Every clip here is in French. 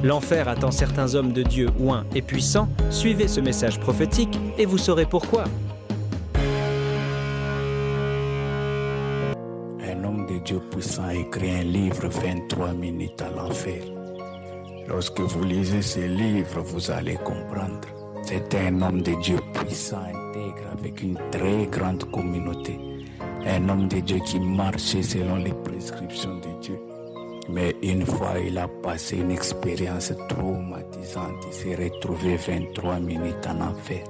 L'enfer attend certains hommes de Dieu oints et puissants. Suivez ce message prophétique et vous saurez pourquoi. Un homme de Dieu puissant a écrit un livre 23 minutes à l'enfer. Lorsque vous lisez ce livre, vous allez comprendre. C'est un homme de Dieu puissant, intègre, avec une très grande communauté. Un homme de Dieu qui marchait selon les prescriptions de Dieu. Mais une fois, il a passé une expérience traumatisante. Il s'est retrouvé 23 minutes en enfer.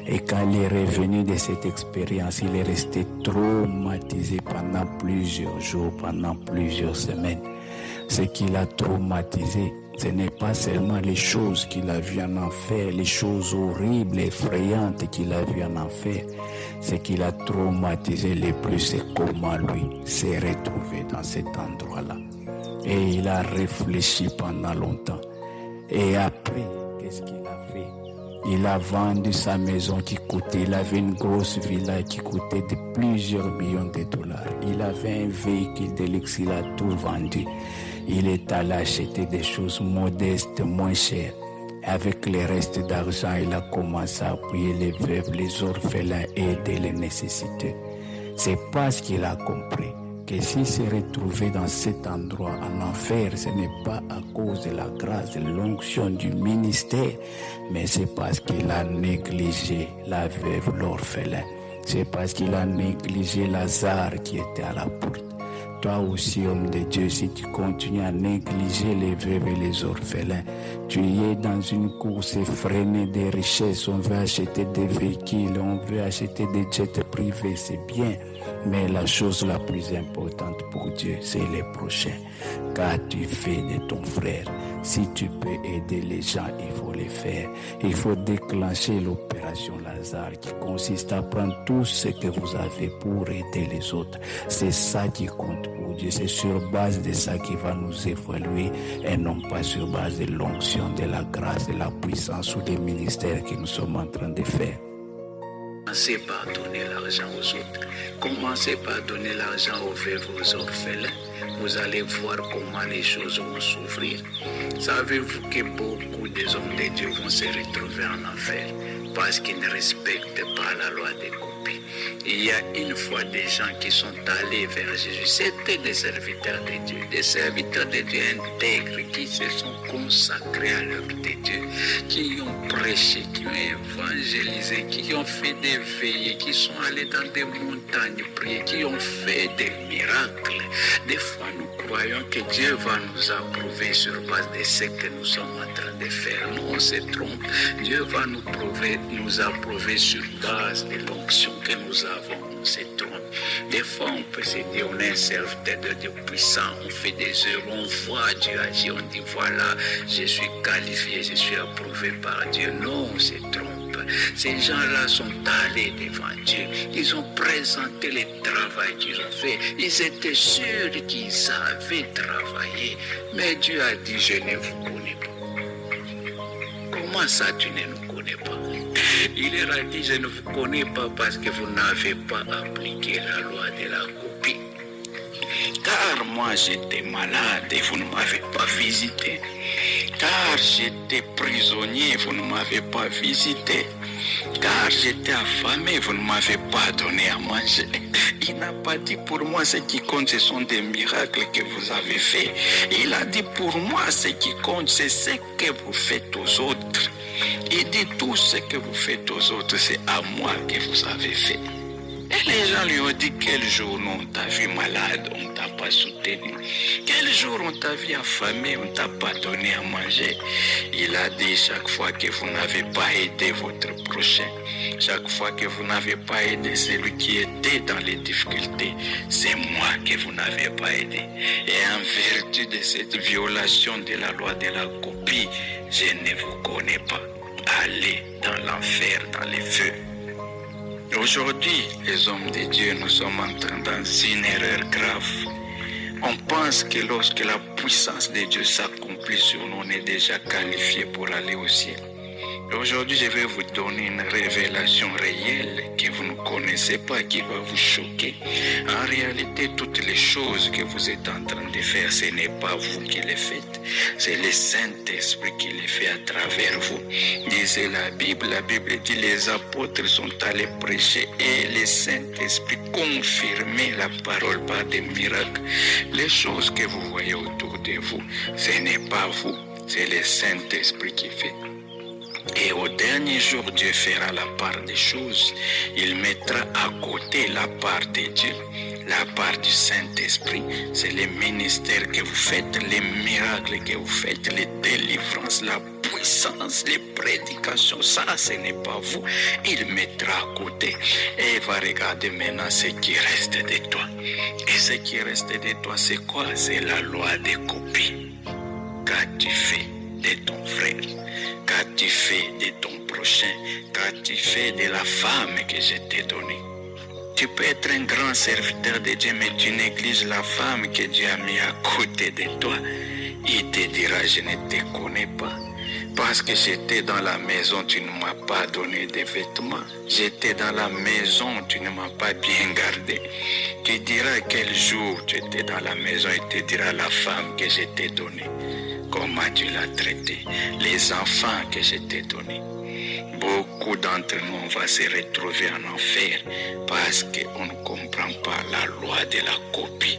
Et quand il est revenu de cette expérience, il est resté traumatisé pendant plusieurs jours, pendant plusieurs semaines. Ce qui l'a traumatisé, ce n'est pas seulement les choses qu'il a vues en enfer, les choses horribles, effrayantes qu'il a vues en enfer. Ce qui l'a traumatisé le plus, c'est comment lui s'est retrouvé dans cet endroit-là. Et il a réfléchi pendant longtemps. Et après, qu'est-ce qu'il a fait? Il a vendu sa maison qui coûtait, il avait une grosse villa qui coûtait de plusieurs millions de dollars. Il avait un véhicule de luxe, il a tout vendu. Il est allé acheter des choses modestes, moins chères. Avec le reste d'argent, il a commencé à appuyer les veuves, les orphelins et aider les nécessiteux. C'est parce qu'il a compris que s'il s'est retrouvé dans cet endroit en enfer, ce n'est pas à cause de la grâce, de l'onction du ministère, mais c'est parce qu'il a négligé la veuve, l'orphelin. C'est parce qu'il a négligé Lazare qui était à la porte. Toi aussi, homme de Dieu, si tu continues à négliger les veuves et les orphelins, tu es dans une course effrénée des richesses. On veut acheter des véhicules, on veut acheter des jets privés, c'est bien. Mais la chose la plus importante pour Dieu, c'est les prochains. Qu'as-tu fait de ton frère? Si tu peux aider les gens, il faut le faire. Il faut déclencher l'opération Lazare qui consiste à prendre tout ce que vous avez pour aider les autres. C'est ça qui compte pour Dieu. C'est sur base de ça qu'il va nous évaluer et non pas sur base de l'onction, de la grâce, de la puissance ou des ministères que nous sommes en train de faire. Commencez par donner l'argent aux autres. Commencez par donner l'argent aux veuves, aux orphelins. Vous allez voir comment les choses vont s'ouvrir. Savez-vous que beaucoup des hommes de Dieu vont se retrouver en enfer parce qu'ils ne respectent pas la loi des copies. Il y a une fois des gens qui sont allés vers Jésus. C'était des serviteurs de Dieu intègres qui se sont consacrés à l'œuvre de Dieu, qui ont prêché, qui ont évangélisé, qui ont fait des veillées, qui sont allés dans des montagnes prier, qui ont fait des miracles. Des fois, nous croyons que Dieu va nous approuver sur base de ce que nous sommes en train de faire. Non, on se trompe. Dieu va nous approuver sur base de l'onction que nous avons. On se trompe. Des fois, on peut se dire, on est un serviteur de Dieu puissant, on fait des œuvres, on voit Dieu agir, on dit, voilà, je suis qualifié, je suis approuvé par Dieu. Non, on se trompe. Ces gens-là sont allés devant Dieu. Ils ont présenté le travail qu'ils ont fait. Ils étaient sûrs qu'ils savaient travailler. Mais Dieu a dit, je ne vous connais pas. Comment ça, tu ne nous connais pas? Il leur a dit, je ne vous connais pas parce que vous n'avez pas appliqué la loi de la copie. Car moi j'étais malade et vous ne m'avez pas visité. Car j'étais prisonnier, vous ne m'avez pas visité. Car j'étais affamé, vous ne m'avez pas donné à manger. Il n'a pas dit pour moi ce qui compte, ce sont des miracles que vous avez faits. Il a dit pour moi ce qui compte, c'est ce que vous faites aux autres. Il dit tout ce que vous faites aux autres, c'est à moi que vous avez fait. Et les gens lui ont dit, quel jour on t'a vu malade, on ne t'a pas soutenu. Quel jour on t'a vu affamé, on ne t'a pas donné à manger. Il a dit, chaque fois que vous n'avez pas aidé votre prochain, chaque fois que vous n'avez pas aidé celui qui était dans les difficultés, c'est moi que vous n'avez pas aidé. Et en vertu de cette violation de la loi de la copie, je ne vous connais pas. Allez dans l'enfer, dans les feux. Aujourd'hui, les hommes de Dieu, nous sommes entrés dans une erreur grave. On pense que lorsque la puissance de Dieu s'accomplit sur nous, on est déjà qualifié pour aller au ciel. Aujourd'hui, je vais vous donner une révélation réelle que vous ne connaissez pas, qui va vous choquer. En réalité, toutes les choses que vous êtes en train de faire, ce n'est pas vous qui les faites. C'est le Saint-Esprit qui les fait à travers vous. Disait la Bible dit les apôtres sont allés prêcher et le Saint-Esprit confirmait la parole par des miracles. Les choses que vous voyez autour de vous, ce n'est pas vous, c'est le Saint-Esprit qui fait. Et au dernier jour, Dieu fera la part des choses. Il mettra à côté la part de Dieu, la part du Saint-Esprit. C'est le ministère que vous faites, les miracles que vous faites, les délivrances, la puissance, les prédications. Ça, ce n'est pas vous. Il mettra à côté et il va regarder maintenant ce qui reste de toi. Et ce qui reste de toi, c'est quoi? C'est la loi des copies. Qu'as-tu fait de ton frère? Qu'as-tu fait de ton prochain? Qu'as-tu fait de la femme que je t'ai donnée? Tu peux être un grand serviteur de Dieu, mais tu négliges la femme que Dieu a mis à côté de toi. Il te dira, je ne te connais pas. Parce que j'étais dans la maison, tu ne m'as pas donné de vêtements. J'étais dans la maison, tu ne m'as pas bien gardé. Tu diras quel jour tu étais dans la maison et te dira la femme que je t'ai donnée. Comment tu l'as traité, les enfants que je t'ai donnés. Beaucoup d'entre nous vont se retrouver en enfer parce qu'on ne comprend pas la loi de la copie.